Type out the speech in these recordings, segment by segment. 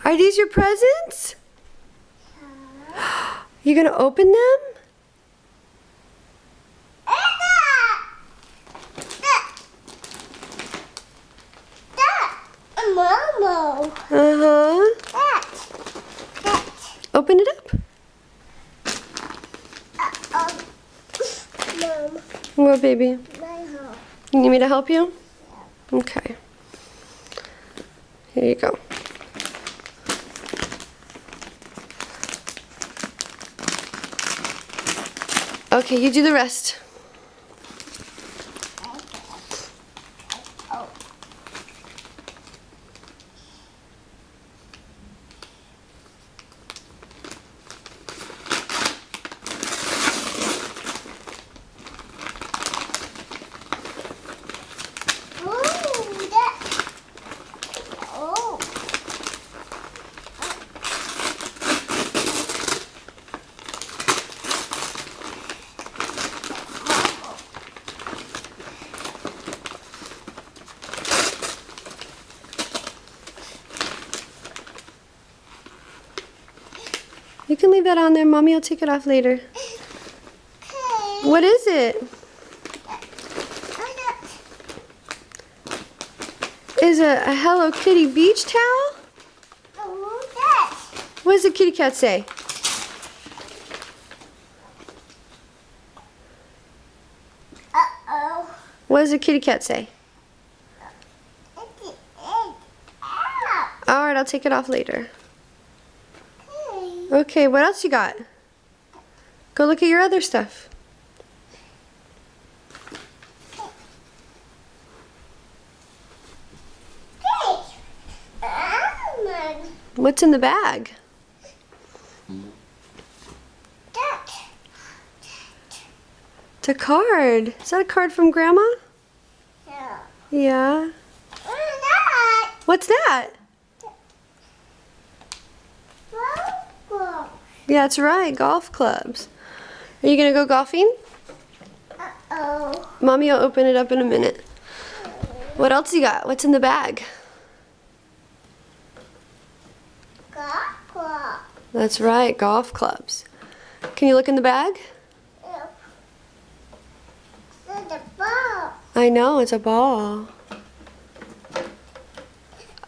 Are these your presents? You gonna open them? Momo. Uh-huh. Open it up. Mom. What, baby? My home. You need me to help you? Okay. Here you go. Okay, you do the rest. You can leave that on there. Mommy will take it off later. What is it? Is it a Hello Kitty beach towel? What does the kitty cat say? What does the kitty cat say? Alright, I'll take it off later. Okay, what else you got? Go look at your other stuff. What's in the bag? It's a card. Is that a card from Grandma? Yeah. What's that? Yeah, that's right, golf clubs. Are you gonna go golfing? Mommy will open it up in a minute. What else you got? What's in the bag? That's right, golf clubs. Can you look in the bag? I know, it's a ball.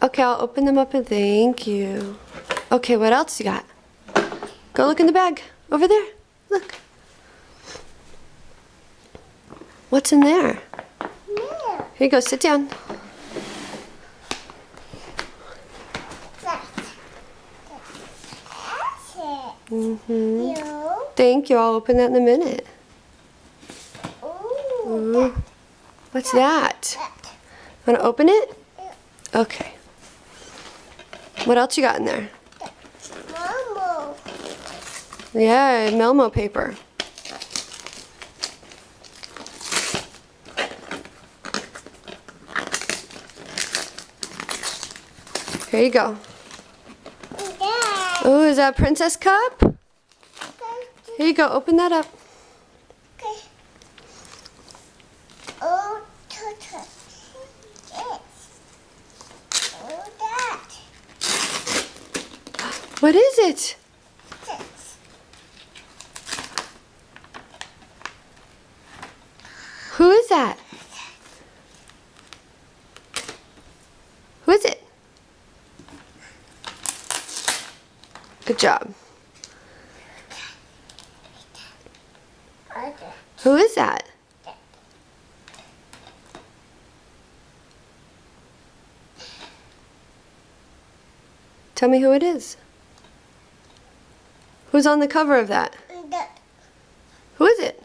Okay, I'll open them up and thank you. Okay, what else you got? Go look in the bag. Over there. Look. What's in there? Here you go, sit down. Thank you. I'll open that in a minute. Ooh. What's that? Want to open it? Okay. What else you got in there? Yeah, Melmo paper. Here you go. Oh, is that a princess cup? Here you go, open that up. What is it? Who is that? Who is it? Good job. Who is that? Tell me who it is. Who's on the cover of that? Who is it?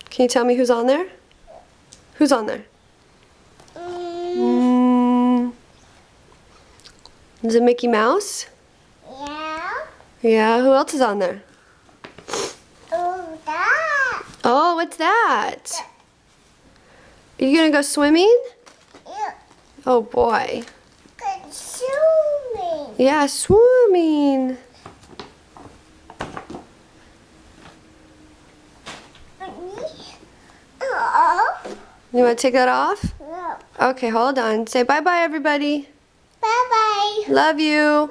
Can you tell me who's on there? Who's on there? Is it Mickey Mouse? Yeah. Yeah, who else is on there? Oh, that. Oh, what's that? Are you gonna go swimming? Yeah. Oh boy. Good swimming. Yeah, swimming. You want to take that off? No. Okay, hold on. Say bye-bye, everybody. Bye bye. Love you.